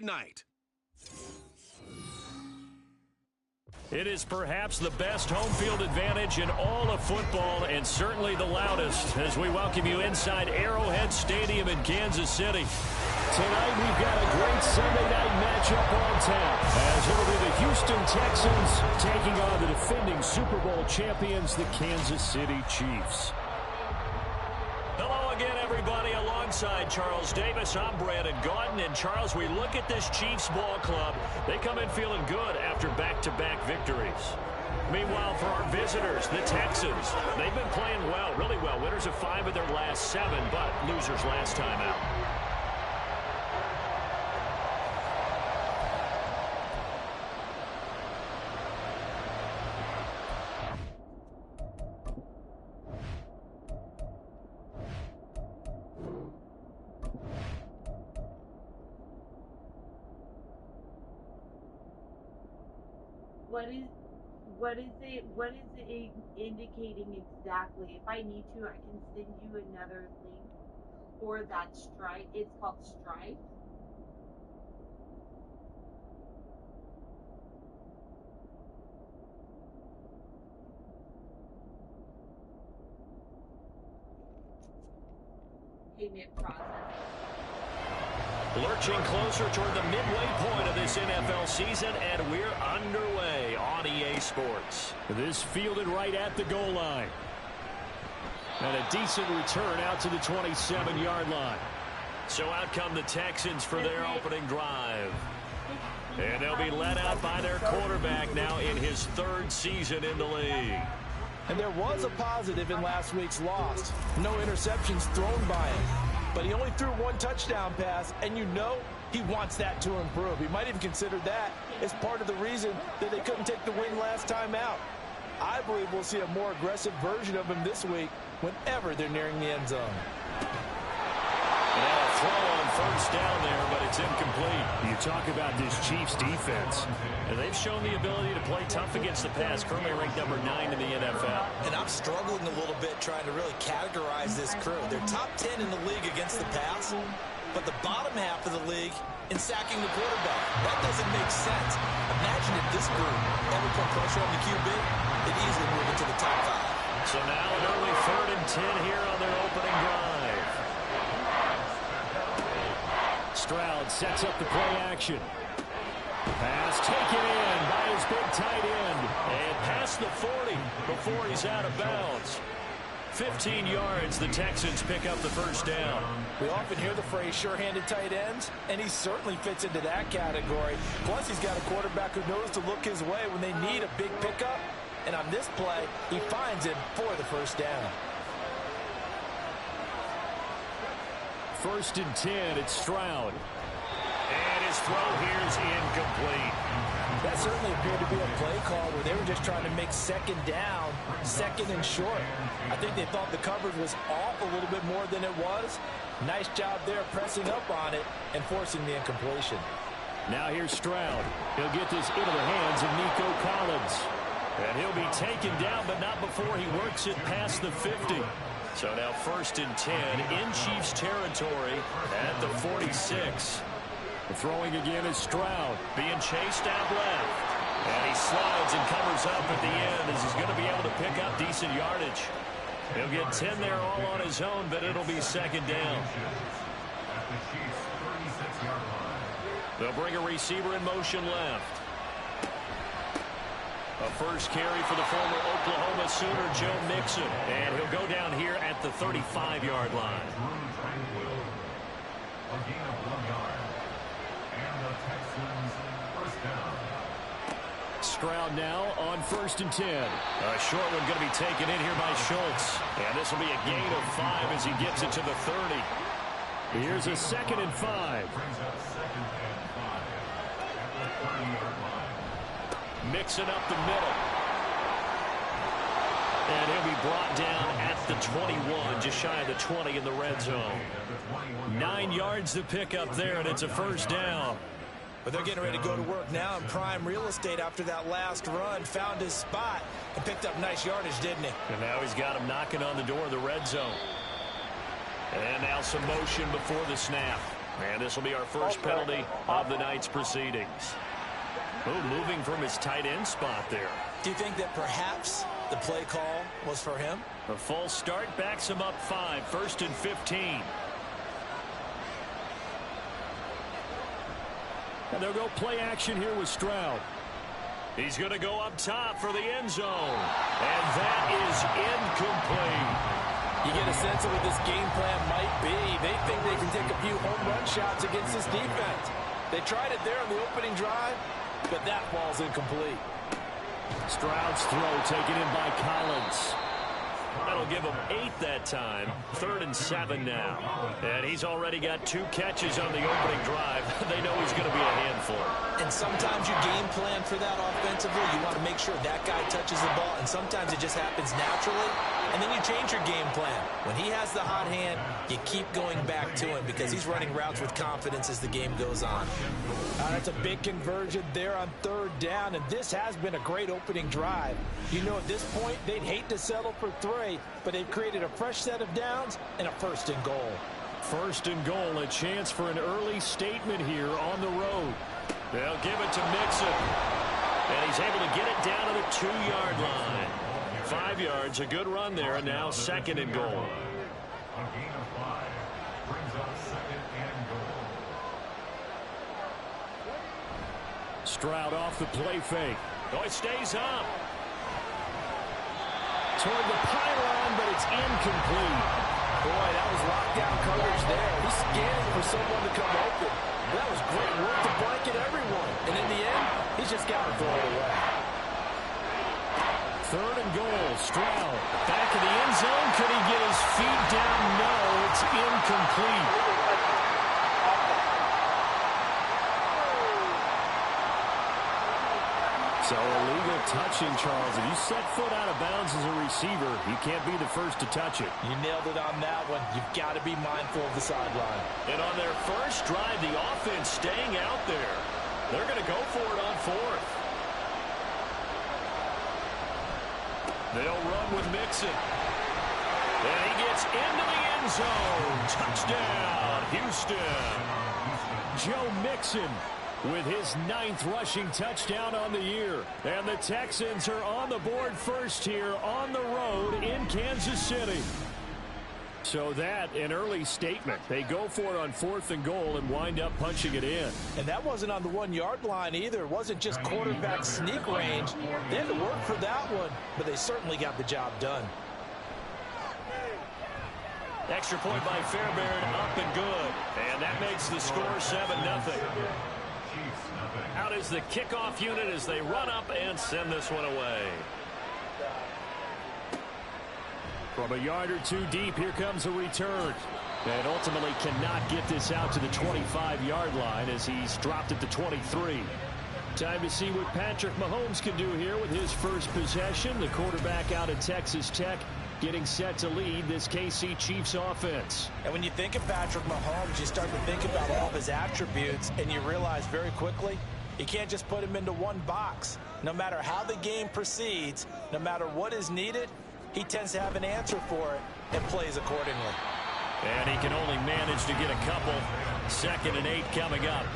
night. It is perhaps the best home field advantage in all of football, and certainly the loudest, as we welcome you inside Arrowhead Stadium in Kansas City. Tonight we've got a great Sunday night matchup on tap, as it'll be the Houston Texans taking on the defending Super Bowl champions, the Kansas City Chiefs. Hello again, everybody. Alongside Charles Davis, I'm Brandon Gaudin. And Charles, we look at this Chiefs ball club. They come in feeling good after back-to-back victories. Meanwhile, for our visitors, the Texans, they've been playing well, really well. Winners of 5 of their last 7, but losers last time out. What is it indicating exactly? If I need to, I can send you another link for that Stripe. It's called Stripe. Payment process. Lurching closer toward the midway point of this NFL season, and we're underway on EA Sports. This fielded right at the goal line. And a decent return out to the 27-yard line. So out come the Texans for their opening drive. And they'll be led out by their quarterback now in his 3rd season in the league. And there was a positive in last week's loss. No interceptions thrown by him. But he only threw 1 touchdown pass, and you know he wants that to improve. He might even consider that as part of the reason that they couldn't take the win last time out. I believe we'll see a more aggressive version of him this week whenever they're nearing the end zone. Now a throw on 1st down there, but it's incomplete. You talk about this Chiefs defense. And they've shown the ability to play tough against the pass. Currently ranked number 9 in the NFL. And I'm struggling a little bit trying to really categorize this crew. They're top 10 in the league against the pass, but the bottom half of the league in sacking the quarterback. That doesn't make sense. Imagine if this group ever put pressure on the QB, they'd easily move into the top 5. So now an early 3rd and 10 here on their opening drive. Stroud sets up the play action. Pass taken in by his big tight end. And past the 40 before he's out of bounds. 15 yards, the Texans pick up the 1st down. We often hear the phrase sure-handed tight ends, and he certainly fits into that category. Plus, he's got a quarterback who knows to look his way when they need a big pickup. And on this play, he finds it for the 1st down. 1st and 10, it's Stroud. And his throw here is incomplete. That certainly appeared to be a play call where they were just trying to make 2nd down, 2nd and short. I think they thought the coverage was off a little bit more than it was. Nice job there pressing up on it and forcing the incompletion. Now here's Stroud. He'll get this into the hands of Nico Collins. And he'll be taken down, but not before he works it past the 50. So now 1st and 10 in Chiefs territory at the 46. The throwing again is Stroud. Being chased out left. And he slides and covers up at the end as he's going to be able to pick up decent yardage. He'll get 10 there all on his own, but it'll be 2nd down. They'll bring a receiver in motion left. A first carry for the former Oklahoma Sooner, Joe Mixon. And he'll go down here at the 35-yard line. Stroud now on 1st and 10. A short one going to be taken in here by Schultz. And this will be a gain of 5 as he gets it to the 30. Here's a 2nd and 5. Mixing up the middle. And he'll be brought down at the 21, just shy of the 20 in the red zone. 9 yards to pick up there, and it's a 1st down. But they're getting ready to go to work now in prime real estate after that last run. Found his spot and picked up nice yardage, didn't he? And now he's got him knocking on the door of the red zone. And now some motion before the snap. And this will be our first penalty of the night's proceedings. Oh, moving from his tight end spot there. Do you think that perhaps the play call was for him? A false start backs him up 5, 1st and 15. And they'll go play action here with Stroud. He's going to go up top for the end zone. And that is incomplete. You get a sense of what this game plan might be. They think they can take a few home run shots against this defense. They tried it there on the opening drive, but that ball's incomplete. Stroud's throw taken in by Collins. That'll give him 8 that time. 3rd and 7 now. And he's already got 2 catches on the opening drive. They know he's going to be a handful. And sometimes you game plan for that offensively. You want to make sure that guy touches the ball, and sometimes it just happens naturally. And then you change your game plan. When he has the hot hand, you keep going back to him because he's running routes with confidence as the game goes on. That's a big conversion there on 3rd down, and this has been a great opening drive. You know, at this point, they'd hate to settle for 3, but they've created a fresh set of downs and a 1st and goal. 1st and goal, a chance for an early statement here on the road. They'll give it to Mixon. And he's able to get it down to the 2-yard line. 5 yards, a good run there, and now 2nd and goal. A gain of 5 brings up 2nd and goal. Stroud off the play fake. Oh, it stays up. Toward the pylon, but it's incomplete. Boy, that was lockdown coverage there. He's scanning for someone to come open. That was great work to blanket everyone. And in the end, he's just got to throw it away. 3rd and goal. Stroud. Back in the end zone. Could he get his feet down? No, it's incomplete. So illegal touching, Charles. If you set foot out of bounds as a receiver, you can't be the first to touch it. You nailed it on that one. You've got to be mindful of the sideline. And on their first drive, the offense staying out there. They're going to go for it on 4th. They'll run with Mixon. And he gets into the end zone. Touchdown, Houston. Joe Mixon with his 9th rushing touchdown on the year. And the Texans are on the board first here on the road in Kansas City. So that, an early statement. They go for it on 4th and goal and wind up punching it in. And that wasn't on the 1-yard line either. It wasn't just quarterback sneak range. They had to work for that one, but they certainly got the job done. Extra point by Fairbairn, up and good. And that makes the score 7-0. Out is the kickoff unit as they run up and send this one away. From a yard or 2 deep, here comes a return. And ultimately cannot get this out to the 25-yard line as he's dropped at the 23. Time to see what Patrick Mahomes can do here with his first possession. The quarterback out at Texas Tech getting set to lead this KC Chiefs offense. And when you think of Patrick Mahomes, you start to think about all of his attributes, and you realize very quickly you can't just put him into one box. No matter how the game proceeds, no matter what is needed, he tends to have an answer for it and plays accordingly. And he can only manage to get a couple. 2nd and 8 coming up.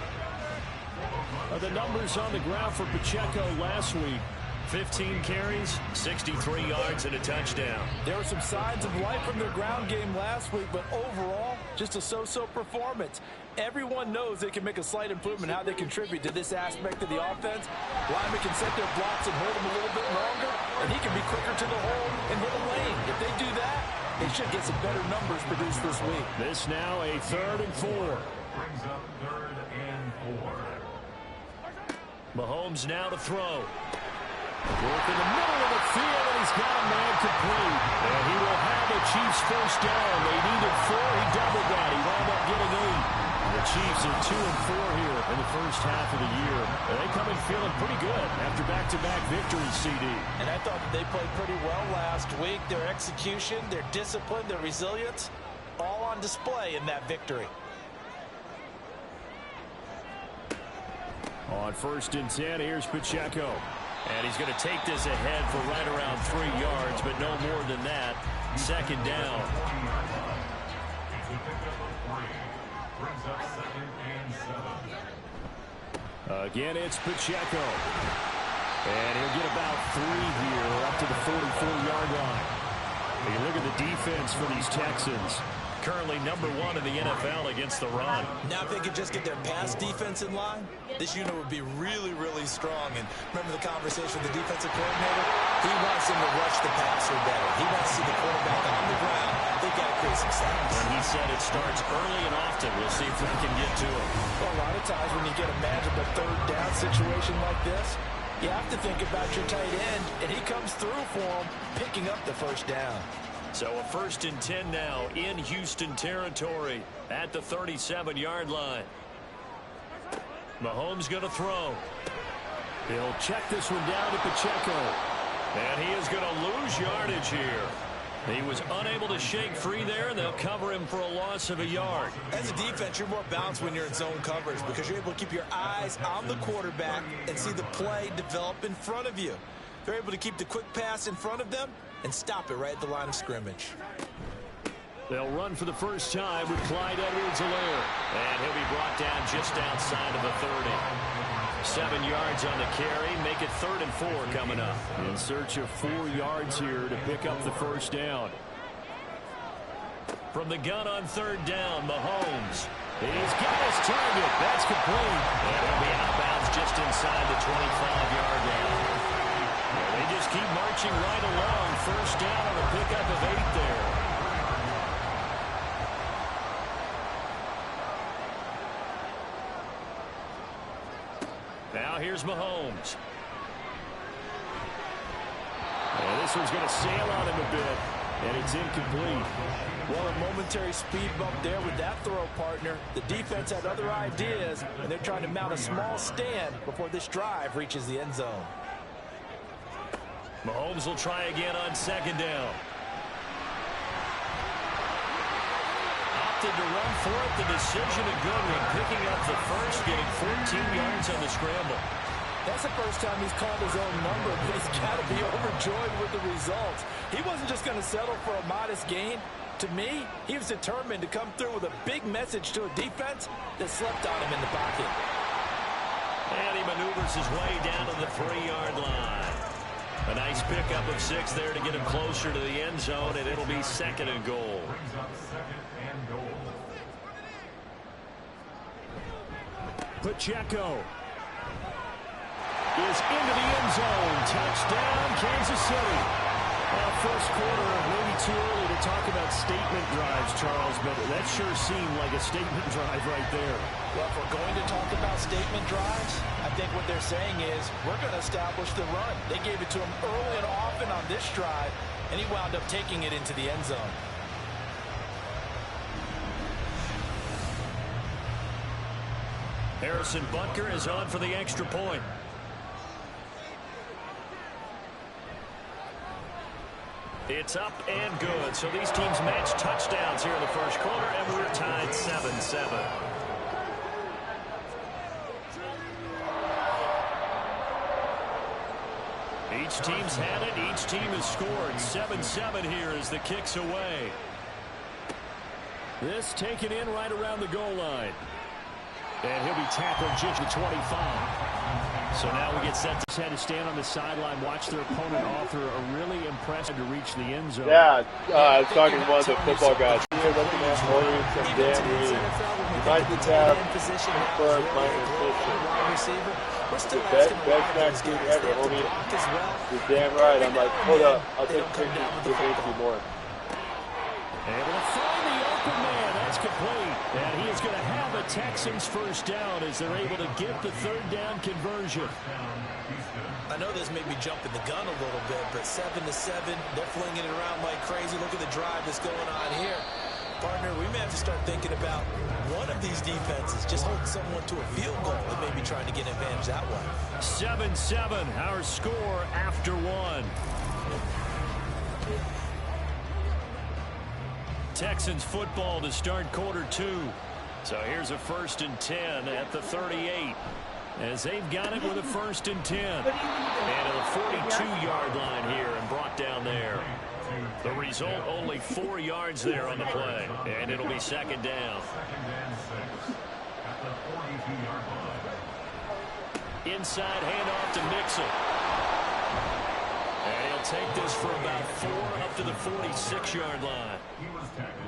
The numbers on the ground for Pacheco last week. 15 carries, 63 yards, and a touchdown. There were some signs of life from their ground game last week, but overall, just a so-so performance. Everyone knows they can make a slight improvement how they contribute to this aspect of the offense. Linemen can set their blocks and hold them a little bit longer, and he can be quicker to the hole and hit a lane. If they do that, they should get some better numbers produced this week. This now a 3rd and 4. Brings up 3rd and 4. Mahomes now to throw. Work in the middle of the field, and he's got a man complete. And he will have the Chiefs first down. They needed 4. He doubled that. He wound up getting 8. The Chiefs are 2 and 4 here in the first half of the year. And they come in feeling pretty good after back-to-back victories, CD. And I thought that they played pretty well last week. Their execution, their discipline, their resilience, all on display in that victory. On 1st and 10, here's Pacheco. And he's going to take this ahead for right around 3 yards, but no more than that. 2nd down. Brings up 2nd and 7. Again, it's Pacheco. And he'll get about 3 here up to the 44-yard line. You look at the defense for these Texans. Currently number 1 in the NFL against the run. Now if they could just get their pass defense in line, this unit would be really, really strong. And remember the conversation with the defensive coordinator? He wants them to rush the passer better. He wants to see the quarterback on the ground. They've got to create some sacks. And he said it starts early and often. We'll see if we can get to it. Well, a lot of times when you get a manageable third down situation like this, you have to think about your tight end, and he comes through for him, picking up the first down. So a 1st and 10 now in Houston territory at the 37-yard line. Mahomes going to throw. He'll check this one down to Pacheco. And he is going to lose yardage here. He was unable to shake free there, and they'll cover him for a loss of a yard. As a defense, you're more balanced when you're in zone coverage because you're able to keep your eyes on the quarterback and see the play develop in front of you. They're able to keep the quick pass in front of them and stop it right at the line of scrimmage. They'll run for the first time with Clyde Edwards-Helaire. And he'll be brought down just outside of the 30. 7 yards on the carry. Make it 3rd and 4 coming up. In search of 4 yards here to pick up the first down. From the gun on 3rd down, Mahomes. He's got his target. That's complete. And he'll be out of bounds just inside the 25-yard line. They just keep marching right along. First down on a pickup of 8 there. Now here's Mahomes. And this one's going to sail on him a bit. And it's incomplete. Well, a momentary speed bump there with that throw, partner. The defense had other ideas, and they're trying to mount a small stand before this drive reaches the end zone. Mahomes will try again on 2nd down. Opted to run for it. The decision a good one. Picking up the first, getting 14 yards on the scramble. That's the first time he's called his own number, but he's got to be overjoyed with the results. He wasn't just going to settle for a modest gain. To me, he was determined to come through with a big message to a defense that slept on him in the pocket. And he maneuvers his way down to the 3-yard line. A nice pickup of 6 there to get him closer to the end zone, and it'll be 2nd and goal. Brings up 2nd and goal. Pacheco is into the end zone. Touchdown, Kansas City. First quarter, maybe too early to talk about statement drives, Charles, but that sure seemed like a statement drive right there. Well, if we're going to talk about statement drives, I think what they're saying is we're going to establish the run. They gave it to him early and often on this drive, and he wound up taking it into the end zone. Harrison Butker is on for the extra point. It's up and good. So these teams match touchdowns here in the first quarter, and we're tied 7-7. Each team's had it. Each team has scored. 7-7 here as the kick's away. This taken in right around the goal line. And he'll be tackled just at 25. So now we get set to stand on the sideline, watch their opponent offer a really impressive to reach the end zone. Yeah, I was talking to one of the football guys. Here looking at Maurice and Dan Reed. You might just have confirmed my position. The best max team ever, homie. You're damn right. I'm like, hold up. I'll take pictures to make you more. Able to find the open man. That's complete. And he is going to have a Texans first down as they're able to get the 3rd down conversion. I know this may be jumping the gun a little bit, but 7-7, they're flinging it around like crazy. Look at the drive that's going on here. Partner, we may have to start thinking about one of these defenses just holding someone to a field goal and maybe trying to get an advantage that way. 7-7, our score after 1. Texans football to start quarter 2. So here's a 1st and 10 at the 38. As they've got it with a 1st and 10. And a 42-yard line here and brought down there. The result, only 4 yards there on the play. And it'll be second down. Second and 6 at the 42-yard line. Inside handoff to Mixon. And he'll take this for about 4 up to the 46-yard line.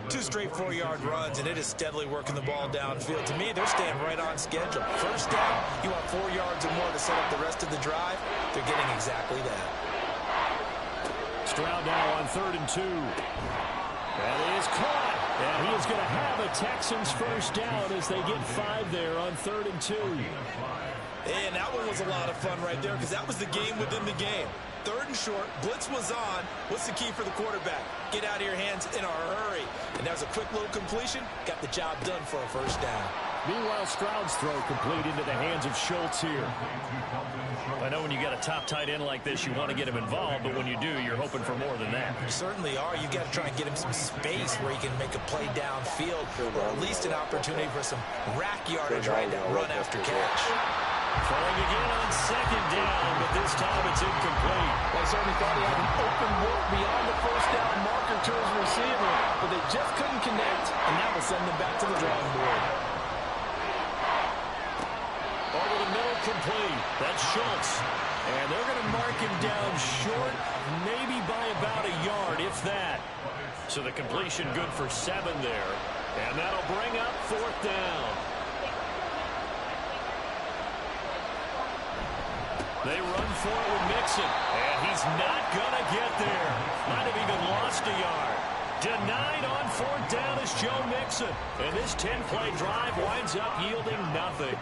Two straight 4-yard runs, and it is steadily working the ball downfield. To me, they're staying right on schedule. First down, you want 4 yards or more to set up the rest of the drive. They're getting exactly that. Stroud now on 3rd and 2. That is caught. And he is going to have a Texans first down as they get 5 there on 3rd and 2. And that one was a lot of fun right there because that was the game within the game. 3rd and short, blitz was on. What's the key for the quarterback? Get out of your hands in a hurry. And that was a quick little completion. Got the job done for a first down. Meanwhile, Stroud's throw complete into the hands of Schultz here. I know when you got a top tight end like this, you want to get him involved, but when you do, you're hoping for more than that. You certainly are. You've got to try and get him some space where he can make a play downfield, or at least an opportunity for some rack yardage right now, run after catch. Throwing again on 2nd down, but this time it's incomplete. They certainly thought he had an open look beyond the first down marker to his receiver, but they just couldn't connect, and that will send them back to the drawing board. Over the middle, complete. That's Schultz. And they're going to mark him down short, maybe by about a yard, if that. So the completion good for 7 there. And that'll bring up 4th down. They run for it with Mixon. And he's not going to get there. Might have even lost a yard. Denied on 4th down is Joe Mixon. And this 10-play drive winds up yielding nothing.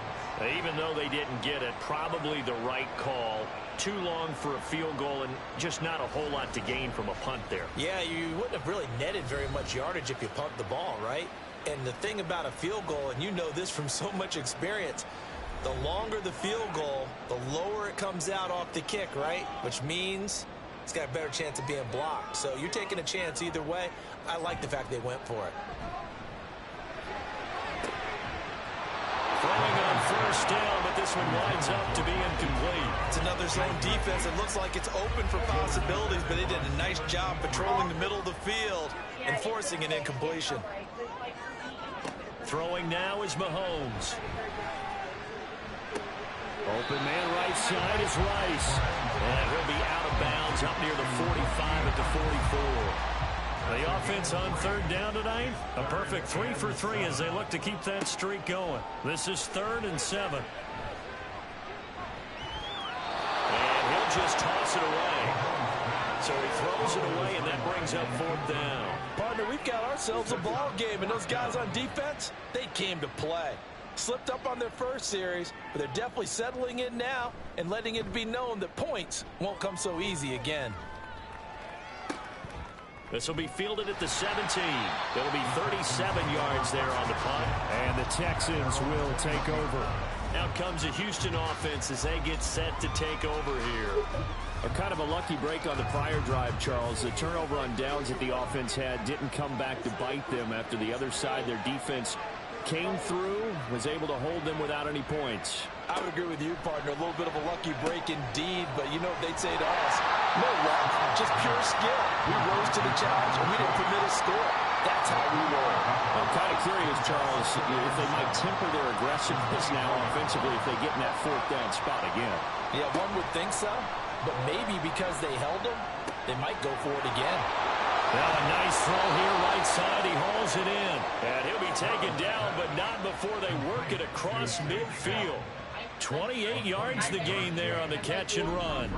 Even though they didn't get it, probably the right call. Too long for a field goal and just not a whole lot to gain from a punt there. Yeah, you wouldn't have really netted very much yardage if you pumped the ball, right? And the thing about a field goal, and you know this from so much experience, the longer the field goal, the lower it comes out off the kick, right? Which means it's got a better chance of being blocked. So you're taking a chance either way. I like the fact they went for it. Throwing on 1st down, but this one winds up to be incomplete. It's another zone defense. It looks like it's open for possibilities, but they did a nice job patrolling the middle of the field and forcing an incompletion. Throwing now is Mahomes. Open man right side is Rice. And he'll be out of bounds up near the 45 at the 44. The offense on 3rd down tonight, a perfect 3 for 3 as they look to keep that streak going. This is 3rd and 7. And he'll just toss it away. So he throws it away, and that brings up 4th down. Partner, we've got ourselves a ball game, and those guys on defense, they came to play. Slipped up on their first series, but they're definitely settling in now and letting it be known that points won't come so easy again. This will be fielded at the 17. It'll be 37 yards there on the punt. And the Texans will take over. Out comes a Houston offense as they get set to take over here. A kind of a lucky break on the prior drive, Charles. The turnover on downs that the offense had didn't come back to bite them after the other side. Their defense came through, was able to hold them without any points. I would agree with you, partner. A little bit of a lucky break indeed, but you know what they'd say to us. No luck, just pure skill. We rose to the challenge, and we didn't permit a score. That's how we roll. I'm kind of curious, Charles, if they might temper their aggressiveness now offensively if they get in that 4th down spot again. Yeah, one would think so, but maybe because they held them, they might go for it again. Now a nice throw here, right side. He hauls it in. And he'll be taken down, but not before they work it across midfield. 28 yards the gain there on the catch and run.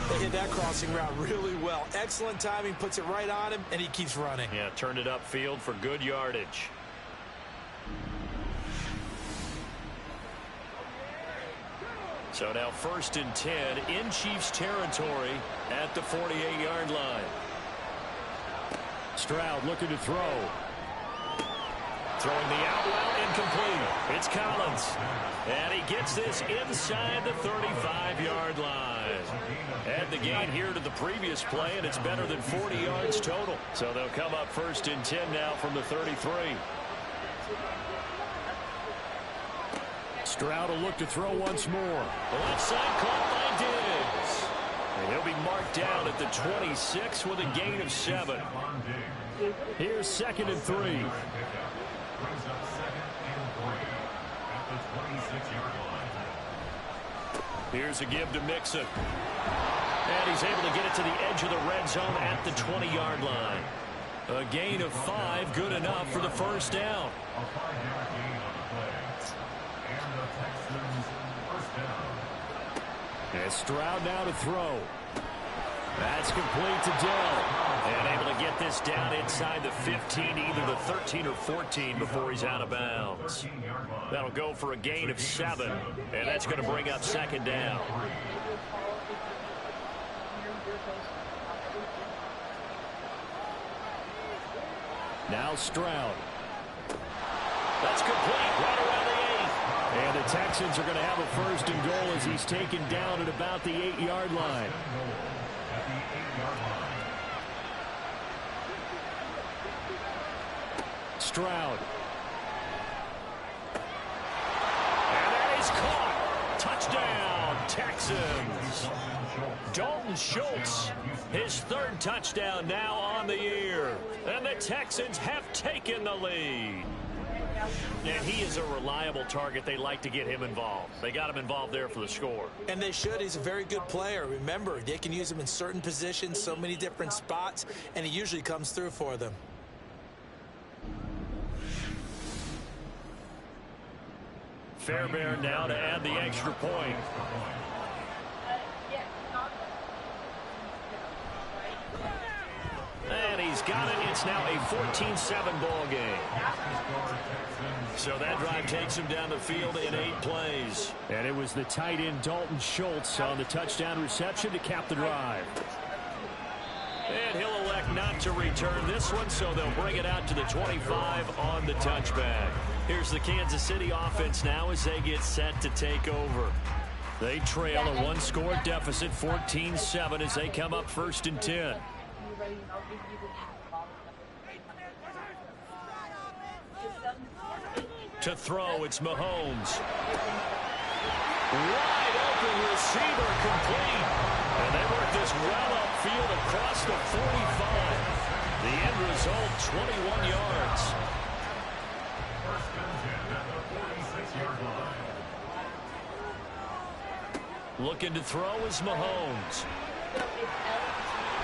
They hit that crossing route really well. Excellent timing, puts it right on him, and he keeps running. Yeah, turned it upfield for good yardage. So now 1st and 10 in Chiefs territory at the 48-yard line. Stroud looking to throw. Throwing the out route, incomplete. It's Collins. And he gets this inside the 35-yard line. Add the gain here to the previous play, and it's better than 40 yards total. So they'll come up 1st and 10 now from the 33. Stroud will look to throw once more. The left side caught by Diggs. And he'll be marked down at the 26 with a gain of 7. Here's 2nd and 3. Brings up 2nd and 3 at the 26-yard line. Here's a give to Mixon. And he's able to get it to the edge of the red zone at the 20-yard line. A gain of 5, good enough for the first down. A 5-yard gain on the play. And the Texans first down. And Stroud now to throw. That's complete to Dell. And able to get this down inside the 15, either the 13 or 14 before he's out of bounds. That'll go for a gain of 7. And that's going to bring up 2nd down. Now Stroud. That's complete right around the 8. And the Texans are going to have a 1st and goal as he's taken down at about the 8-yard line. At the 8-yard line. Stroud. And that is caught. Touchdown, Texans. Dalton Schultz, his 3rd touchdown now on the year. And the Texans have taken the lead. And he is a reliable target. They like to get him involved. They got him involved there for the score. And they should. He's a very good player. Remember, they can use him in certain positions, so many different spots, and he usually comes through for them. Fairbairn now to add the extra point. And he's got it. It's now a 14-7 ball game. So that drive takes him down the field in 8 plays. And it was the tight end Dalton Schultz on the touchdown reception to cap the drive. And he'll elect not to return this one, so they'll bring it out to the 25 on the touchback. Here's the Kansas City offense now as they get set to take over. They trail a 1-score deficit, 14-7, as they come up 1st and 10. To throw, it's Mahomes. Wide open receiver, complete. And they work this well upfield across the 45. The end result, 21 yards. First and 10 at the 46-yard line. Looking to throw is Mahomes.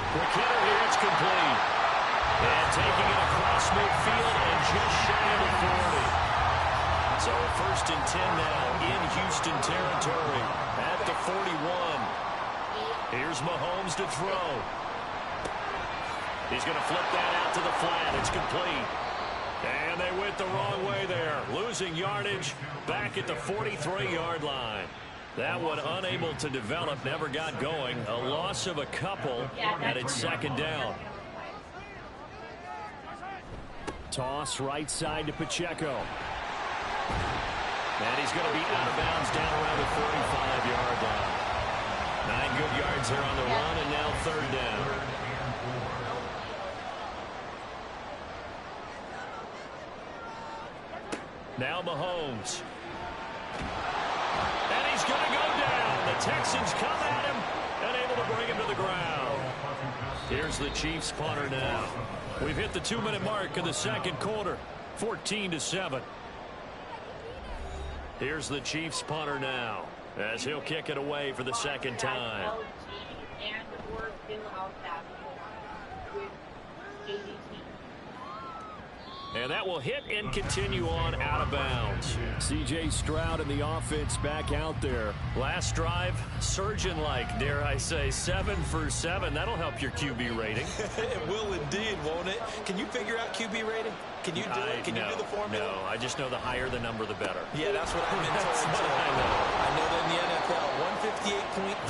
McKinnon here, it's complete. And taking it across midfield and just shy of the 40. So 1st and 10 now in Houston territory at the 41. Here's Mahomes to throw. He's going to flip that out to the flat. It's complete. And they went the wrong way there. Losing yardage back at the 43-yard line. That one unable to develop, never got going. A loss of a couple, and it's 2nd down. Toss right side to Pacheco. And he's going to be out of bounds down around the 45-yard line. 9 good yards there on the run, and now 3rd down. Now Mahomes. And he's going to go down. The Texans come at him and able to bring him to the ground. Here's the Chiefs punter now. We've hit the 2-minute mark in the 2nd quarter. 14-7. Here's the Chiefs punter now as he'll kick it away for the 2nd time. And that will hit and continue on out of bounds. C.J. Stroud and the offense back out there. Last drive, surgeon-like, dare I say, 7 for 7. That'll help your QB rating. It will indeed, won't it? Can you figure out QB rating? Can you do it? Can you do the formula? No, I just know the higher the number, the better. Yeah, that's what I've been told. I know that in the NFL,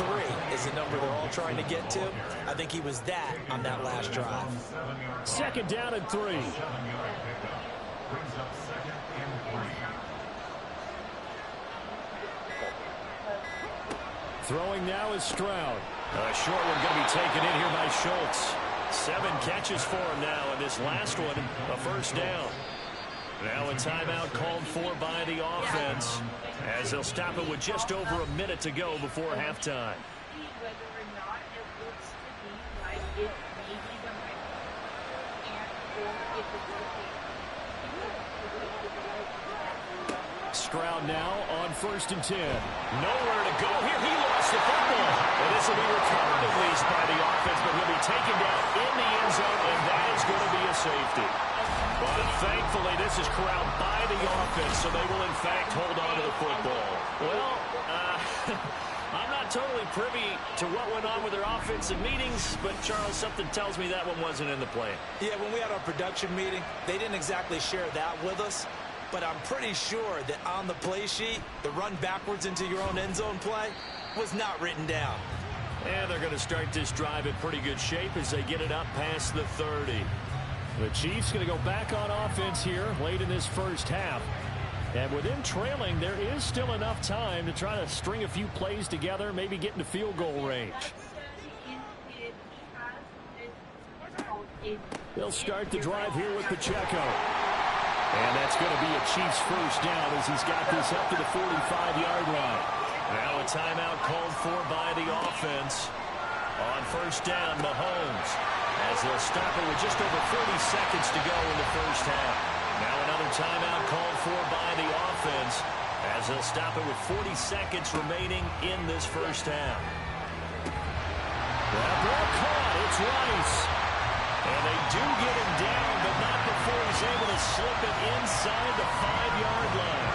158.3 is the number they're all trying to get to. I think he was that on that last drive. 2nd down and 3. Brings up 2nd and 3. Throwing now is Stroud. A short one going to be taken in here by Schultz. 7 catches for him now, and this last one, a 1st down. Now a timeout called for by the offense as they'll stop it with just over a minute to go before halftime. is maybe the right and or if it's the same. Stroud now on 1st and 10. Nowhere to go here. He lost the football. And this will be recovered at least by the offense, but he'll be taken down in the end zone, and that is going to be a safety. But thankfully, this is corralled by the offense, so they will, in fact, hold on to the football. Well, I'm not totally privy to what went on with their offensive meetings, but, Charles, something tells me that one wasn't in the plan. Yeah, when we had our production meeting, they didn't exactly share that with us. But I'm pretty sure that on the play sheet, the run backwards into your own end zone play was not written down. And they're going to start this drive in pretty good shape as they get it up past the 30. The Chiefs going to go back on offense here late in this first half. And with them trailing, there is still enough time to try to string a few plays together, maybe get into field goal range. They'll start the drive here with Pacheco. And that's going to be a Chiefs first down as he's got this up to the 45-yard line. Now a timeout called for by the offense. On 1st down, Mahomes. As they'll stop it with just over 40 seconds to go in the first half. Now another timeout called for by the offense. As they'll stop it with 40 seconds remaining in this first half. That ball caught. It's Rice. And they do get him down, but not before he's able to slip it inside the 5-yard line.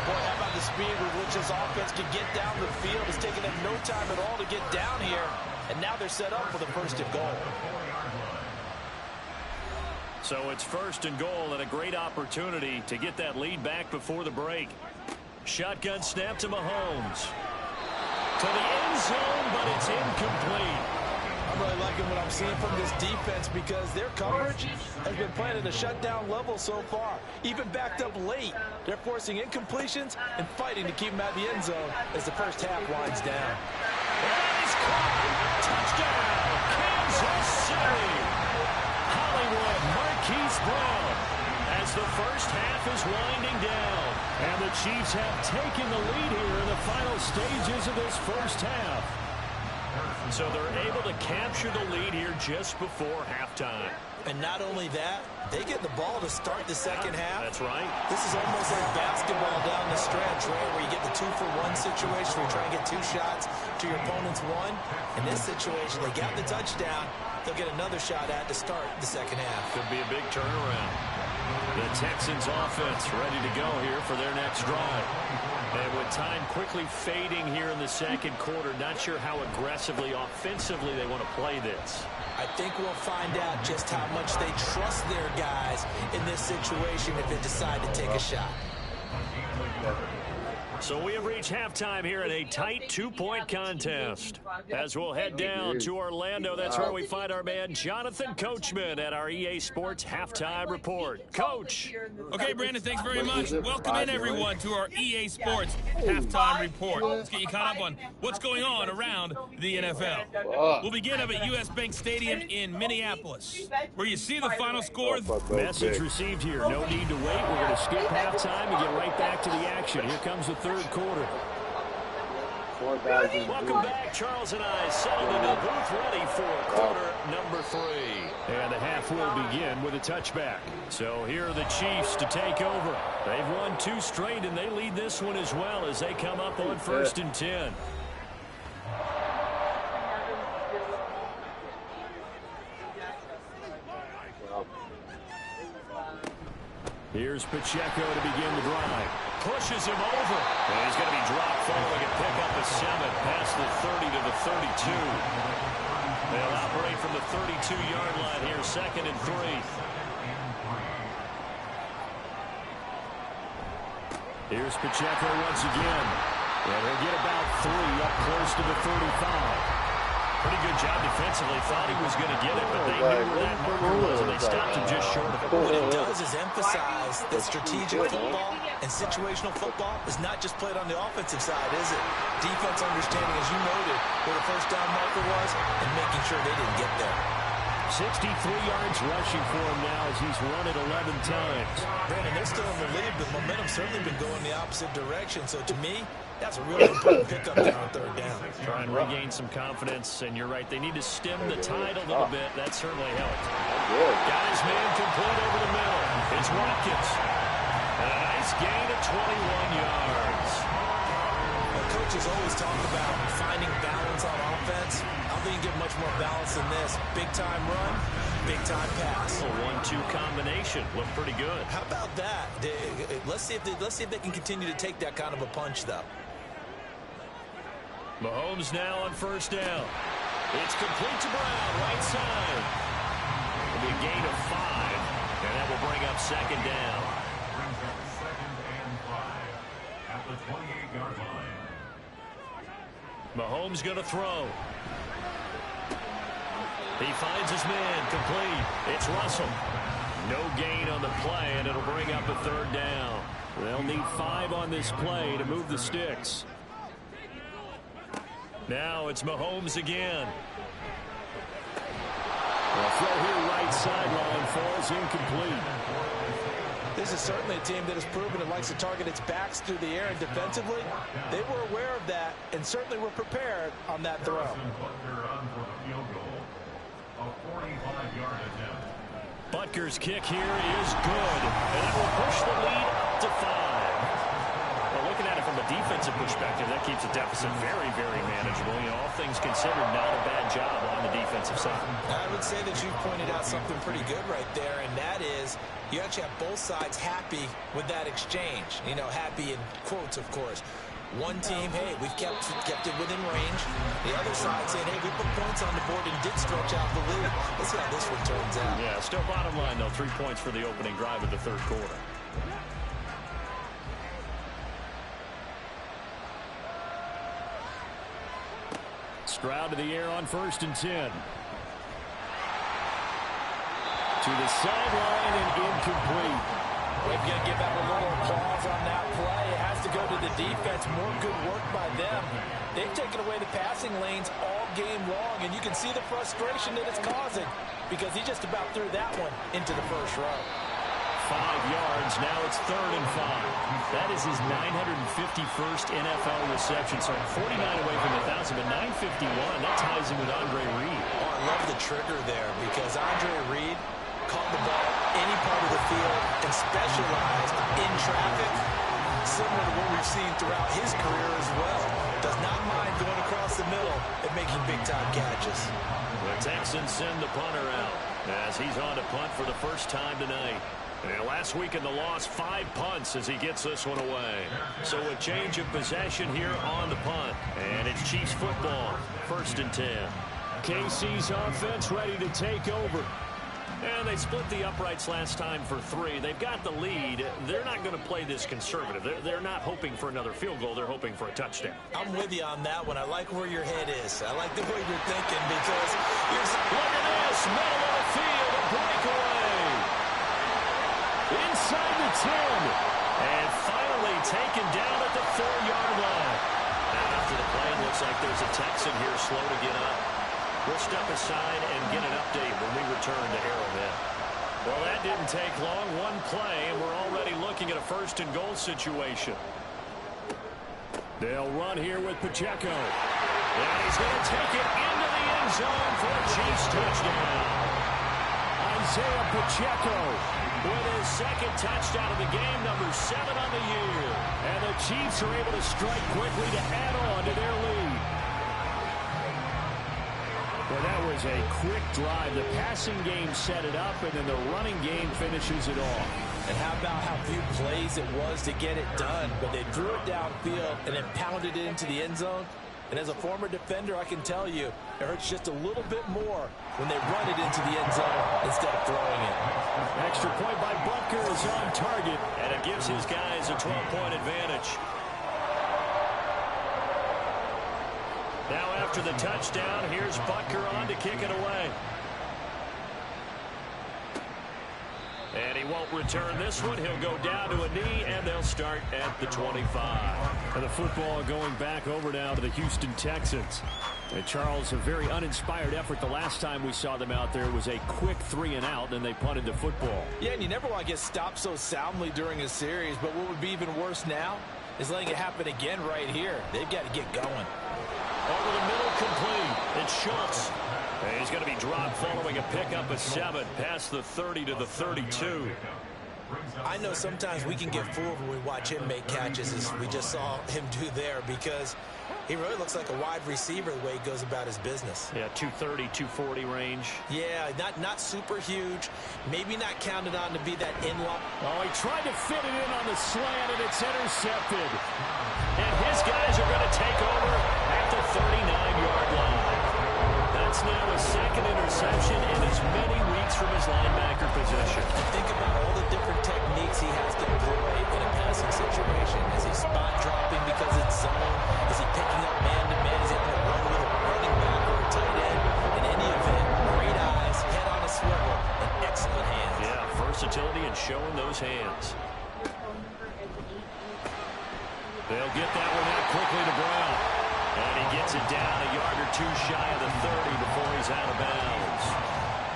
Boy, how about the speed with which this offense can get down the field? It's taken them no time at all to get down here. And now they're set up for the 1st and goal. So it's 1st and goal and a great opportunity to get that lead back before the break. Shotgun snap to Mahomes. To the end zone, but it's incomplete. I'm really liking what I'm seeing from this defense because their coverage has been playing at a shutdown level so far. Even backed up late, they're forcing incompletions and fighting to keep them at the end zone as the first half winds down. And he's caught. Touchdown, Kansas City. Hollywood Marquise Brown as the first half is winding down. And the Chiefs have taken the lead here in the final stages of this first half. So they're able to capture the lead here just before halftime. And not only that, they get the ball to start the second half. That's right. This is almost like basketball down the stretch, right, where you get the 2-for-1 situation where you try and get 2 shots to your opponent's 1. In this situation, they got the touchdown. They'll get another shot at to start the second half. Could be a big turnaround. The Texans offense ready to go here for their next drive. And with time quickly fading here in the second quarter, not sure how aggressively, offensively they want to play this. I think we'll find out just how much they trust their guys in this situation if they decide to take a shot. So we have reached halftime here in a tight 2-point contest. As we'll head down to Orlando, that's where we find our man Jonathan Coachman at our EA Sports Halftime Report. Coach. Okay, Brandon, thanks very much. Welcome in, everyone, to our EA Sports Halftime Report. Let's get you caught up on what's going on around the NFL. We'll begin up at U.S. Bank Stadium in Minneapolis, where you see the final score. Message received here. No need to wait. We're going to skip halftime and get right back to the action. Here comes the third quarter. Welcome back. Charles and I settled into the booth ready for quarter number 3. And the half will begin with a touchback. So here are the Chiefs to take over. They've won 2 straight, and they lead this one as well as they come up on 1st and 10. Here's Pacheco to begin the drive. Pushes him over. And he's going to be dropped following a pickup of 7 past the 30 to the 32. They'll operate from the 32-yard line here, 2nd and 3. Here's Pacheco once again. And he'll get about 3 up close to the 35. Pretty good job defensively. Thought he was going to get it, but they knew where that marker was, and they stopped him just short of it. What it does is emphasize that strategic football and situational football is not just played on the offensive side, is it? Defense understanding, as you noted, where the first down marker was and making sure they didn't get there. 63 yards rushing for him now as he's run it 11 times. Brandon, they're still in the lead, but momentum's certainly been going the opposite direction. So to me, that's a really important pickup there on 3rd down. try and regain some confidence. And you're right, they need to stem the tide a little bit. That certainly helped. Got his man complete over the middle. It's Watkins. And a nice gain of 21 yards. Coaches always talk about finding balance on offense. I don't think you get much more balance than this. Big-time run, big-time pass. A 1-2 combination. Looked pretty good. How about that? Let's see if they can continue to take that kind of a punch, though. Mahomes now on first down. It's complete to Brown, right side. It'll be a gain of 5, and that will bring up second down. Brings up 2nd and 5 at the 28-yard line. Mahomes going to throw. He finds his man, complete. It's Russell. No gain on the play, and it'll bring up a third down. They'll need 5 on this play to move the sticks. Now it's Mahomes again. The throw here right sideline falls incomplete. This is certainly a team that has proven it likes to target its backs through the air, and defensively, they were aware of that and certainly were prepared on that throw. Butker on for the field goal. A 45-yard attempt. Butker's kick here is good, and that will push the lead up to 5. Well, looking at it from a defensive perspective, that keeps the deficit very, very manageable. You know, all things considered, not a bad job on the defensive side. I would say that you pointed out something pretty good right there, and that is you actually have both sides happy with that exchange. You know, happy in quotes, of course. One team, hey, we've kept it within range. The other side saying, hey, we put points on the board and did stretch out the lead. Let's see how this one turns out. Yeah, still bottom line, though, 3 points for the opening drive of the third quarter. Stroud to the air on 1st and 10. To the sideline and incomplete. We're going to give out a little applause on that play. It has to go to the defense. More good work by them. They've taken away the passing lanes all game long, and you can see the frustration that it's causing because he just about threw that one into the first row. 5 yards. Now it's 3rd and 5. That is his 951st NFL reception. So 49 away from 1,000, but 951. That ties him with Andre Reed. Oh, I love the trigger there because Andre Reed caught the ball any part of the field and specialized in traffic, similar to what we've seen throughout his career as well. Does not mind going across the middle and making big-time catches. The Texans send the punter out as he's on to punt for the first time tonight. And last week in the loss, 5 punts as he gets this one away. So a change of possession here on the punt. And it's Chiefs football, 1st and 10. KC's offense ready to take over. And they split the uprights last time for 3. They've got the lead. They're not going to play this conservative. They're not hoping for another field goal. They're hoping for a touchdown. I'm with you on that one. I like where your head is. I like the way you're thinking because look at this. Middle of the field, a breakaway. Inside the 10. And finally taken down at the 4-yard line. Now after the play, it looks like there's a Texan here slow to get up. We'll step aside and get an update when we return to Arrowhead. Well, that didn't take long. 1 play, and we're already looking at a 1st and goal situation. They'll run here with Pacheco. And he's going to take it into the end zone for a Chiefs touchdown. Isaiah Pacheco with his 2nd touchdown of the game, number 7 on the year. And the Chiefs are able to strike quickly to add on to their lead. Well, that was a quick drive. The passing game set it up, and then the running game finishes it off. And how about how few plays it was to get it done, but they drew it downfield and then pounded it into the end zone. And as a former defender, I can tell you, it hurts just a little bit more when they run it into the end zone instead of throwing it. Extra point by Butker is on target, and it gives his guys a 12-point advantage. Now after the touchdown, here's Butker on to kick it away. And he won't return this one. He'll go down to a knee, and they'll start at the 25. And the football going back over now to the Houston Texans. And Charles, a very uninspired effort the last time we saw them out there. It was a quick 3-and-out, and they punted the football. Yeah, and you never want to get stopped so soundly during a series, but what would be even worse now is letting it happen again right here. They've got to get going. Over the middle, complete. It's Schultz. And he's going to be dropped following a pickup of 7 past the 30 to the 32. I know sometimes we can get fooled when we watch him make catches, as we just saw him do there, because he really looks like a wide receiver the way he goes about his business. Yeah, 230, 240 range. Yeah, not super huge. Maybe not counted on to be that in-line. Oh, he tried to fit it in on the slant, and it's intercepted. And his guys are going to take over at the 39-yard line. That's now a second interception in as many weeks from his linebacker position. Think about all the different techniques he has to employ in a passing situation. Is he spot dropping because it's zone? Is he picking up man-to-man? Is he able to run with a running back or a tight end? In any event, great eyes, head on a swivel, and excellent hands. Yeah, versatility and showing those hands. They'll get that one out quickly to Brown. And he gets it down a yard or 2 shy of the 30 before he's out of bounds.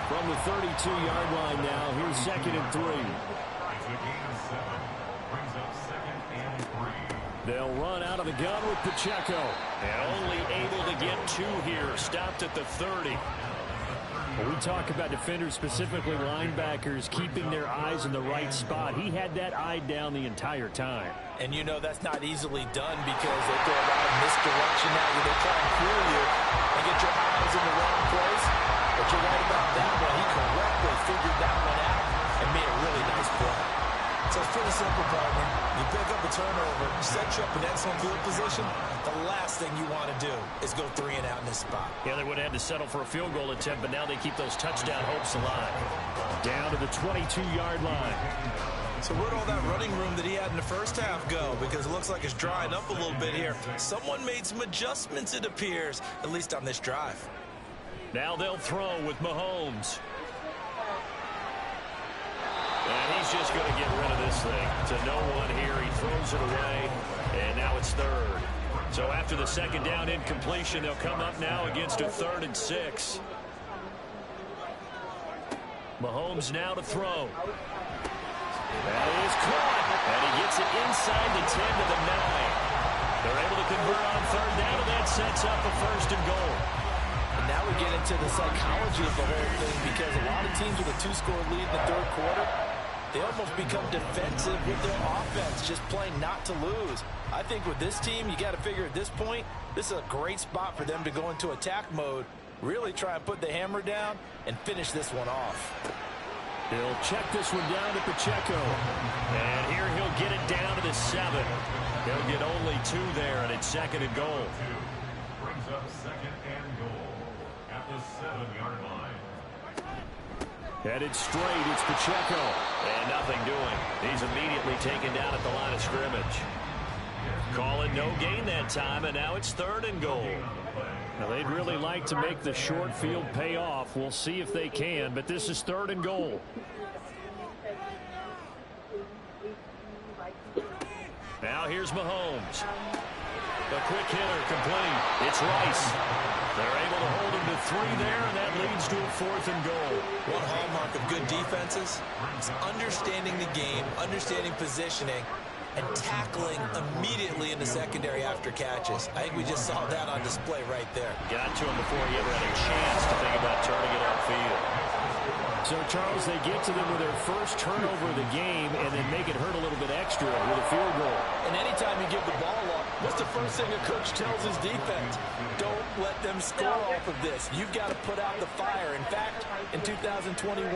From the 32-yard line now, here's 2nd and 3. It's a gain of 7. Brings up 2nd and 3. They'll run out of the gun with Pacheco. And only able to get 2 here. Stopped at the 30. When we talk about defenders, specifically linebackers, keeping their eyes in the right spot. He had that eye down the entire time. And you know that's not easily done because they throw a lot of misdirection at you. They try and fool you and get your eyes in the wrong place. But you're right about that one. He correctly figured that one out and made a really nice play. So it's pretty simple, partner. You pick up a turnover, set you up in excellent field position. The last thing you want to do is go 3 and out in this spot. Yeah, they would have had to settle for a field goal attempt, but now they keep those touchdown hopes alive. Down to the 22-yard line. So where'd all that running room that he had in the first half go? Because it looks like it's drying up a little bit here. Someone made some adjustments, it appears, at least on this drive. Now they'll throw with Mahomes. And he's just going to get rid of this thing. To no one here. He throws it away. And now it's 3rd. So after the 2nd down incompletion, they'll come up now against a 3rd and 6. Mahomes now to throw. That is caught. And he gets it inside the 10 to the 9. They're able to convert on 3rd down, and that sets up a 1st and goal. And now we get into the psychology of the whole thing, because a lot of teams with a 2-score lead in the 3rd quarter, they almost become defensive with their offense, just playing not to lose. I think with this team, you got to figure at this point, this is a great spot for them to go into attack mode, really try and put the hammer down and finish this one off. He'll check this one down to Pacheco. And here he'll get it down to the 7. He'll get only 2 there, and it's 2nd and goal. Brings up 2nd and goal at the 7-yard line. Headed straight, it's Pacheco. And nothing doing. He's immediately taken down at the line of scrimmage. Call it no gain that time, and now it's 3rd and goal. Now, they'd really like to make the short field pay off. We'll see if they can, but this is 3rd and goal. Now here's Mahomes. A quick hitter complete. It's Rice. They're able to hold him to 3 there, and that leads to a 4th and goal. One hallmark of good defenses is understanding the game, understanding positioning, and tackling immediately in the secondary after catches. I think we just saw that on display right there. Got to him before he ever had a chance to think about turning it upfield. So, Charles, they get to them with their first turnover of the game and then make it hurt a little bit extra with a field goal. And anytime you give the ball up, what's the first thing a coach tells his defense? Don't let them score off of this. You've got to put out the fire. In fact, in 2021,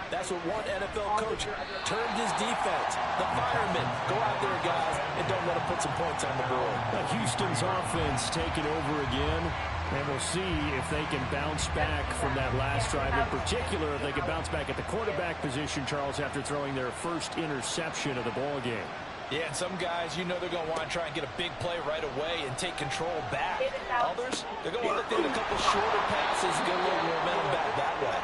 that's what one NFL coach termed his defense. The firemen. Go out there, guys, and don't let them put some points on the board. Houston's offense taking over again. And we'll see if they can bounce back from that last drive. In particular, if they can bounce back at the quarterback position, Charles, after throwing their first interception of the ball game. Yeah, and some guys, you know they're going to want to try and get a big play right away and take control back. Others, they're going to want to get a couple shorter passes and get a little momentum back that way.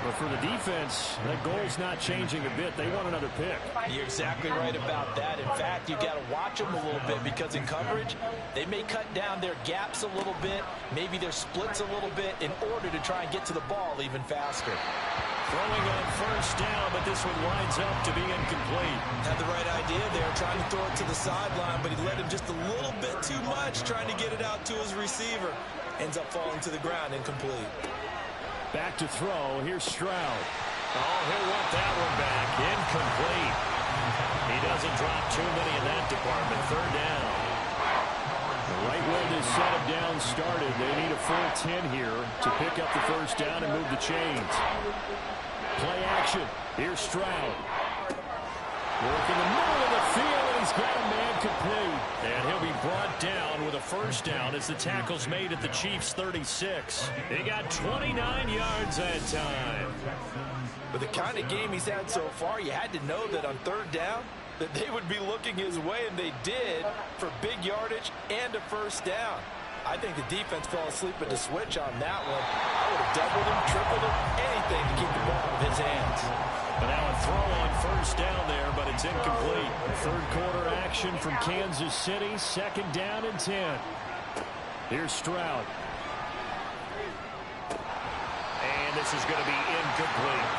But for the defense, that goal's not changing a bit. They want another pick. You're exactly right about that. In fact, you've got to watch them a little bit, because in coverage, they may cut down their gaps a little bit, maybe their splits a little bit, in order to try and get to the ball even faster. Throwing on first down, but this one winds up to be incomplete. Had the right idea there, trying to throw it to the sideline, but he led him just a little bit too much, trying to get it out to his receiver. Ends up falling to the ground, incomplete. Back to throw. Here's Stroud. Oh, he'll want that one back. Incomplete. He doesn't drop too many in that department. Third down. Right where this set of downs started, they need a full 10 here to pick up the first down and move the chains. Play action. Here's Stroud. Work in the middle of the field, and he's got a man complete. And he'll be brought down with a first down as the tackle's made at the Chiefs' 36. He got 29 yards that time. With the kind of game he's had so far, you had to know that on third down, that they would be looking his way, and they did, for big yardage and a first down. I think the defense fell asleep at the switch on that one. I would have doubled him, tripled him, anything to keep the ball in his hands. But now a throw on first down there, but it's incomplete. Third quarter action from Kansas City. Second down and 10. Here's Stroud. And this is going to be incomplete.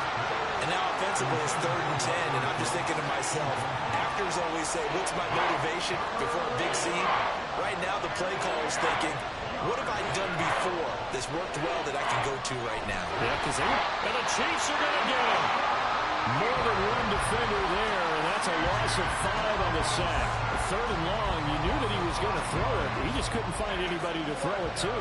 And now offensively it's 3rd and 10, and I'm just thinking to myself, actors always say, what's my motivation before a big scene? Right now the play caller's thinking, what have I done before that's worked well that I can go to right now? Yeah, because and the Chiefs are going to get him. More than one defender there, and that's a loss of 5 on the sack. Third and long, you knew that he was going to throw it. He just couldn't find anybody to throw it to.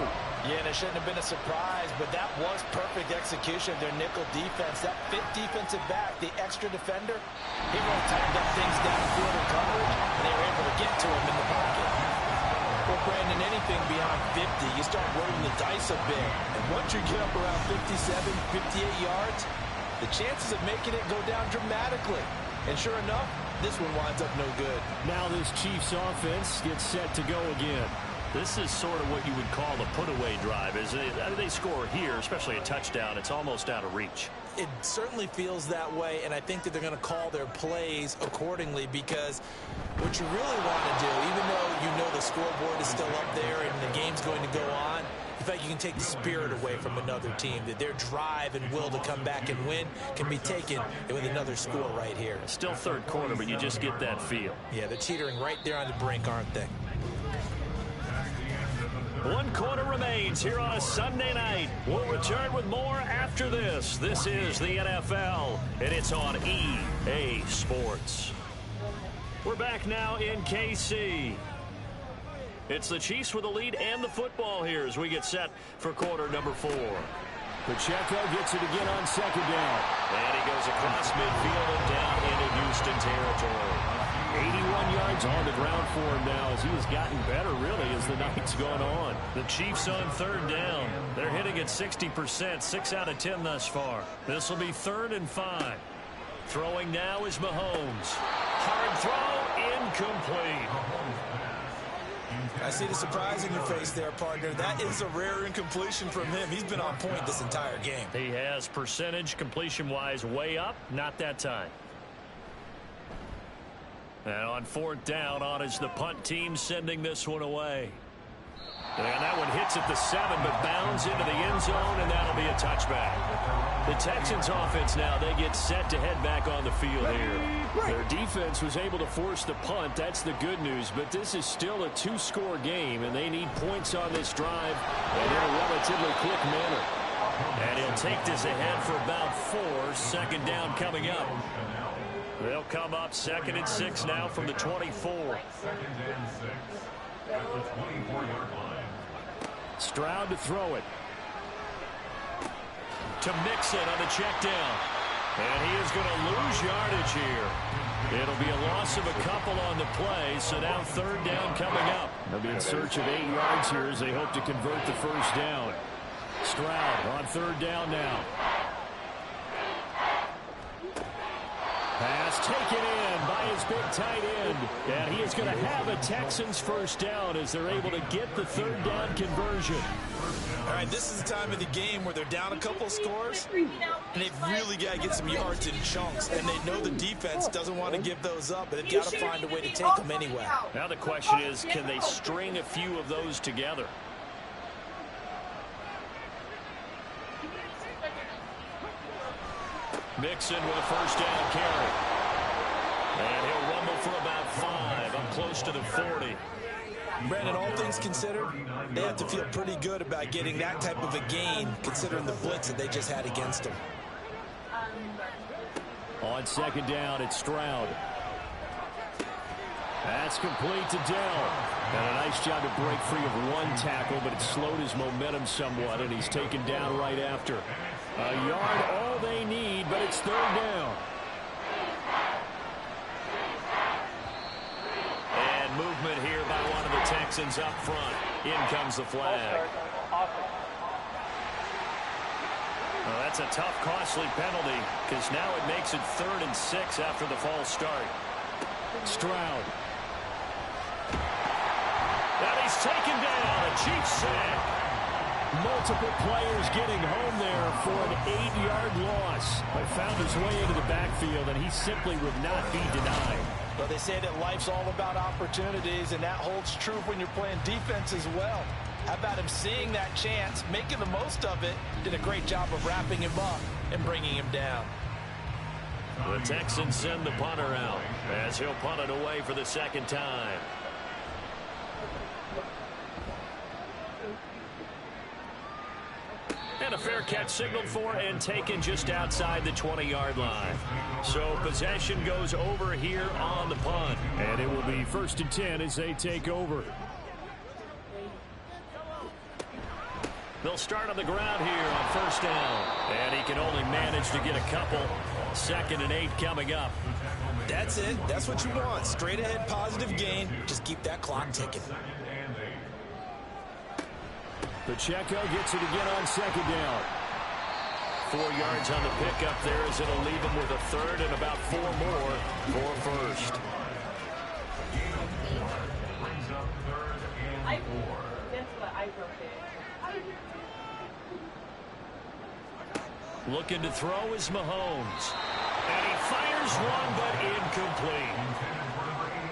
Yeah, and it shouldn't have been a surprise, but that was perfect execution of their nickel defense. That fifth defensive back, the extra defender, he really tightened up things downfield in coverage, and they were able to get to him in the pocket. Well, Brandon, anything beyond 50, you start rolling the dice a bit. And once you get up around 57, 58 yards, the chances of making it go down dramatically. And sure enough, this one winds up no good. Now this Chiefs offense gets set to go again. This is sort of what you would call a put-away drive, isn't it? They score here, especially a touchdown. It's almost out of reach. It certainly feels that way, and I think that they're going to call their plays accordingly, because what you really want to do, even though you know the scoreboard is still up there and the game's going to go on, in fact, you can take the spirit away from another team, that their drive and will to come back and win can be taken with another score right here. Still third quarter, but you just get that feel. Yeah, they're teetering right there on the brink, aren't they? 1 quarter remains here on a Sunday night. We'll return with more after this. This is the NFL, and it's on EA Sports. We're back now in KC. It's the Chiefs with the lead and the football here as we get set for quarter number 4. Pacheco gets it again on second down. And he goes across midfield and down into Houston territory. 81 yards on the ground for him now as he has gotten better, really, as the night's gone on. The Chiefs on third down. They're hitting at 60%, 6 out of 10 thus far. This will be 3rd and 5. Throwing now is Mahomes. Hard throw, incomplete. I see the surprise in your face there, partner. That is a rare incompletion from him. He's been on point this entire game. He has percentage completion-wise way up, not that time. And on 4th down, on is the punt team sending this one away. And that one hits at the 7, but bounds into the end zone, and that'll be a touchback. The Texans offense now, they get set to head back on the field here. Their defense was able to force the punt. That's the good news, but this is still a 2-score game, and they need points on this drive and in a relatively quick manner. And he'll take this ahead for about 4. 2nd down coming up. They'll come up 2nd and 6 now from the 24. 2nd and 6 at the 24-yard line. Stroud to throw it. To mix it on the check down. And he is going to lose yardage here. It'll be a loss of a couple on the play, so now 3rd down coming up. They'll be in search of 8 yards here as they hope to convert the first down. Stroud on 3rd down now. Pass taken in by his big tight end. And he is going to have a Texans first down as they're able to get the 3rd down conversion. All right, this is the time of the game where they're down a couple scores, and they've really got to get some yards in chunks. And they know the defense doesn't want to give those up, but they've got to find a way to take them anyway. Now the question is, can they string a few of those together? Mixon with a first down carry. And he'll rumble for about 5. Up close to the 40. Brandon, all things considered, they have to feel pretty good about getting that type of a gain, considering the blitz that they just had against them. On second down, it's Stroud. That's complete to Dell. And a nice job to break free of one tackle, but it slowed his momentum somewhat, and he's taken down right after. A yard, all they need, but it's third down. And movement here by one of the Texans up front. In comes the flag. Well, that's a tough, costly penalty, because now it makes it 3rd and 6 after the false start. Stroud. And he's taken down. A Chiefs sack. Multiple players getting home there for an 8-yard loss. But found his way into the backfield, and he simply would not be denied. Well, they say that life's all about opportunities, and that holds true when you're playing defense as well. How about him seeing that chance, making the most of it, did a great job of wrapping him up and bringing him down. The Texans send the punter out as he'll punt it away for the second time. And a fair catch signaled for and taken just outside the 20-yard line. So possession goes over here on the punt. And it will be 1st and 10 as they take over. They'll start on the ground here on 1st down. And he can only manage to get a couple. 2nd and 8 coming up. That's it. That's what you want. Straight ahead positive gain. Just keep that clock ticking. Pacheco gets it again on 2nd down. 4 yards on the pickup there as it'll leave him with a 3rd and about 4 more for 1st. That's what I wrote there. Looking to throw is Mahomes. And he fires one, but incomplete.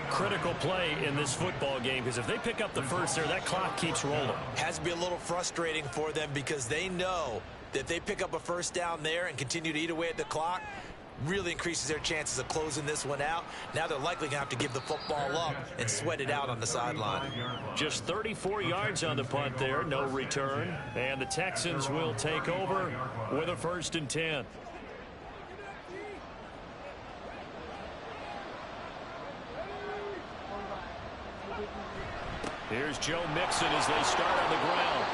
Critical play in this football game, because if they pick up the first there, that clock keeps rolling. Has to be a little frustrating for them because they know that if they pick up a 1st down there and continue to eat away at the clock, really increases their chances of closing this one out. Now they're likely going to have to give the football up and sweat it out on the sideline. Just 34 yards on the punt there, no return. And the Texans will take over with a 1st and 10. Here's Joe Mixon as they start on the ground.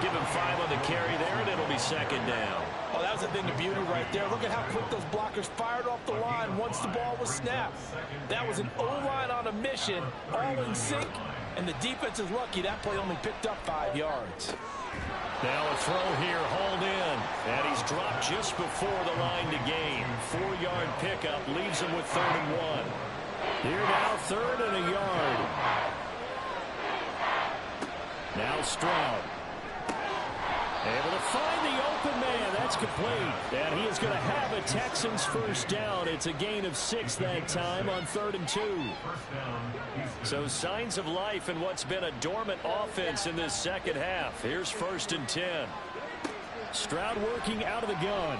Give him 5 on the carry there, and it'll be 2nd down. Oh, that was a thing of beauty right there. Look at how quick those blockers fired off the line once the ball was snapped. That was an O-line on a mission, all in sync, and the defense is lucky that play only picked up 5 yards. Now a throw here, hauled in, and he's dropped just before the line to gain. 4-yard pickup leaves him with 3rd and 1. Here now, 3rd and a yard. Now Stroud. Able to find the open man. That's complete. And he is going to have a Texans 1st down. It's a gain of 6 that time on 3rd and 2. So signs of life in what's been a dormant offense in this second half. Here's 1st and 10. Stroud working out of the gun.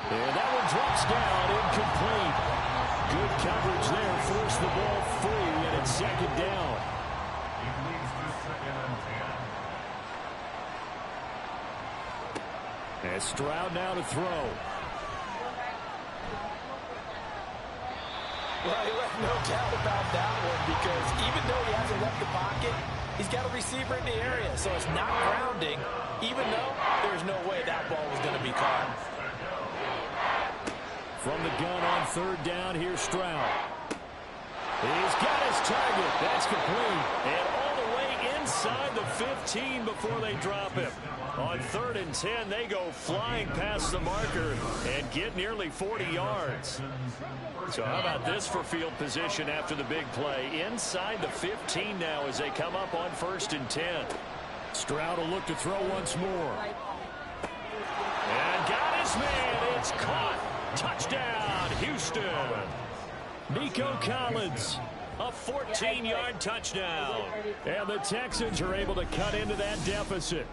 And that one drops down, incomplete. Good coverage there. Forced the ball free, and it's 2nd down. And Stroud now to throw. Well, he left no doubt about that one because even though he hasn't left the pocket, he's got a receiver in the area, so it's not grounding, even though there's no way that ball was going to be caught. From the gun on 3rd down, here's Stroud. He's got his target. That's complete. And all the way inside the 15 before they drop him. On 3rd and 10, they go flying past the marker and get nearly 40 yards. So how about this for field position after the big play? Inside the 15 now as they come up on 1st and 10. Stroud will look to throw once more. And got his man. It's caught. Touchdown, Houston. Nico Collins. A 14-yard touchdown. And the Texans are able to cut into that deficit.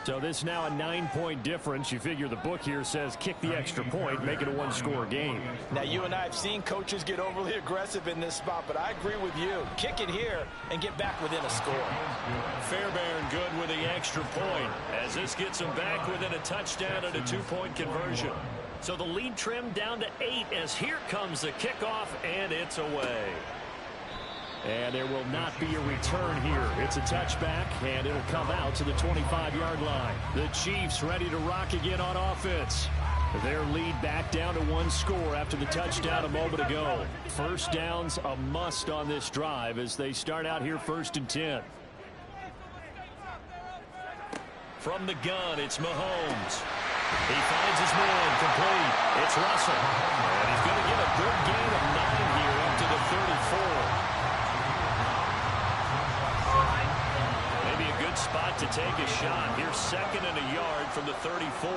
So this now a 9-point difference. You figure the book here says kick the extra point, make it a one-score game. Now, you and I have seen coaches get overly aggressive in this spot, but I agree with you. Kick it here and get back within a score. Fairbairn good with the extra point as this gets them back within a touchdown and a 2-point conversion. So the lead trimmed down to 8 as here comes the kickoff, and it's away. And there will not be a return here. It's a touchback, and it'll come out to the 25-yard line. The Chiefs ready to rock again on offense. Their lead back down to 1 score after the touchdown a moment ago. First down's a must on this drive as they start out here 1st and 10. From the gun, it's Mahomes. He finds his man, complete. It's Russell. And he's going to get a good gain of 9 here up to the 34. Maybe a good spot to take a shot. Here's 2nd and a yard from the 34.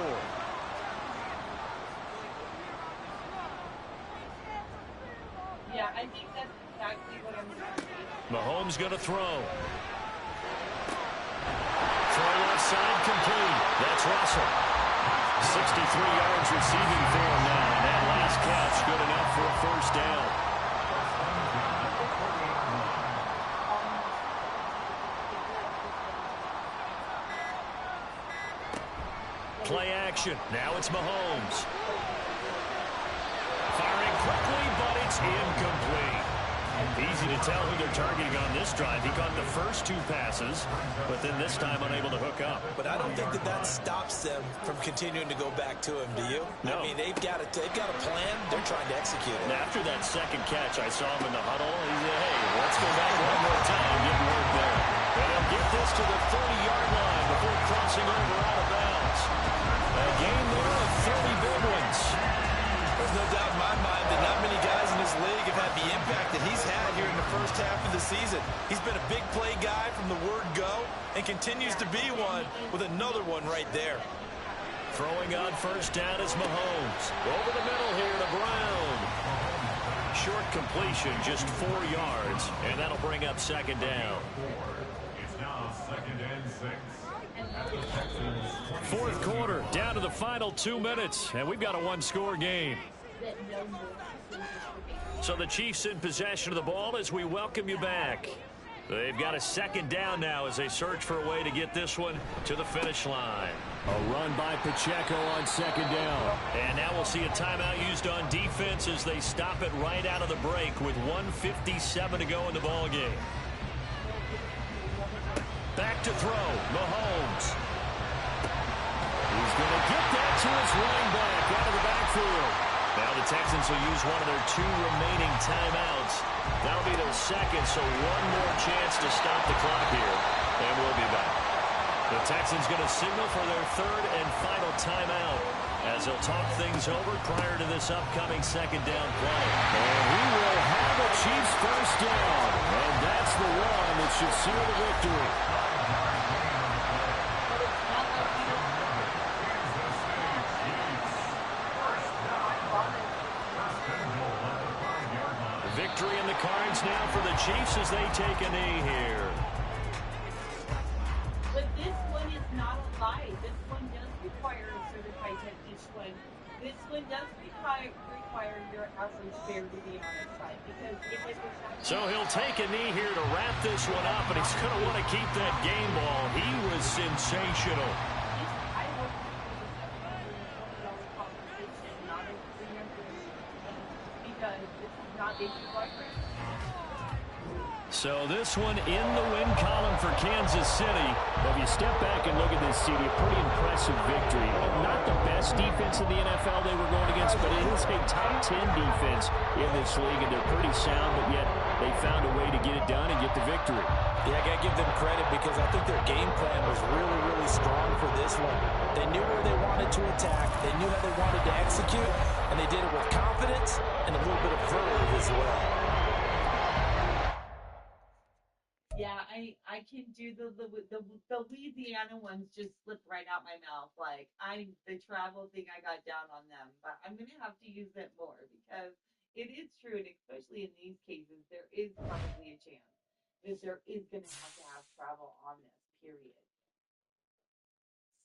Yeah, I think that's exactly what I'm going to do. Mahomes going to throw. Throw left side, complete. That's Russell. 63 yards receiving for him now. And that last catch good enough for a first down. Play action. Now it's Mahomes. Firing quickly, but it's incomplete. Easy to tell who they're targeting on this drive. He caught the first 2 passes, but then this time unable to hook up. But I don't think that stops them from continuing to go back to him, do you? No. I mean, they've got a plan. They're trying to execute it. And after that second catch, I saw him in the huddle. He said, hey, let's go back one more time. Get work there. And they'll get this to the 30-yard line before crossing over out of bounds. A game there of 30 big ones. There's no doubt in my mind that not many guys in this league have had the impact that he's had here in the first half of the season. He's been a big play guy from the word go and continues to be one with another one right there. Throwing on first down is Mahomes. Over the middle here to Brown. Short completion, just 4 yards, and that'll bring up 2nd down. It's now 2nd and 6. 4th quarter, down to the final 2 minutes, and we've got a 1-score game. So the Chiefs in possession of the ball as we welcome you back. They've got a 2nd down now as they search for a way to get this one to the finish line. A run by Pacheco on 2nd down. And now we'll see a timeout used on defense as they stop it right out of the break with 1:57 to go in the ball game. Back to throw, Mahomes. He's going to get that to his running back out of the backfield. Now the Texans will use one of their 2 remaining timeouts. That'll be their 2nd, so one more chance to stop the clock here. And we'll be back. The Texans going to signal for their 3rd and final timeout as they'll talk things over prior to this upcoming 2nd down play. And we will have a Chiefs first down. And that's the one that should seal the victory. Victory in the cards now for the Chiefs as they take a knee here. But this one is not a lie. This one does require a certified technician one. This one does require your average fair to be on its side. Because if it was so he'll take a knee here to wrap this one up, and he's going to want to keep that game ball. He was sensational. I hope this is a $1,000 compensation, not a $300 because this is not basic library. So this one in the win column for Kansas City. If you step back and look at this, CD, a pretty impressive victory. Not the best defense in the NFL they were going against, but it is a top 10 defense in this league, and they're pretty sound, but yet they found a way to get it done and get the victory. Yeah, I got to give them credit because I think their game plan was really, really strong for this one. They knew where they wanted to attack. They knew how they wanted to execute, and they did it with confidence and a little bit of verve as well. Yeah, I can do the Louisiana ones just slip right out my mouth. Like the travel thing I got down on them, but I'm gonna have to use it more because it is true, and especially in these cases, there is probably a chance that there is gonna have to have travel on this. Period.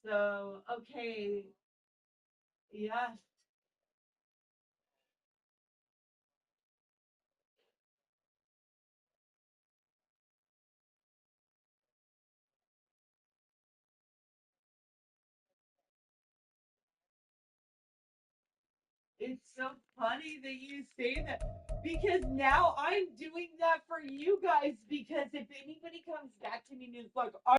So, okay. Yeah. It's so funny that you say that because now I'm doing that for you guys because if anybody comes back to me and is like,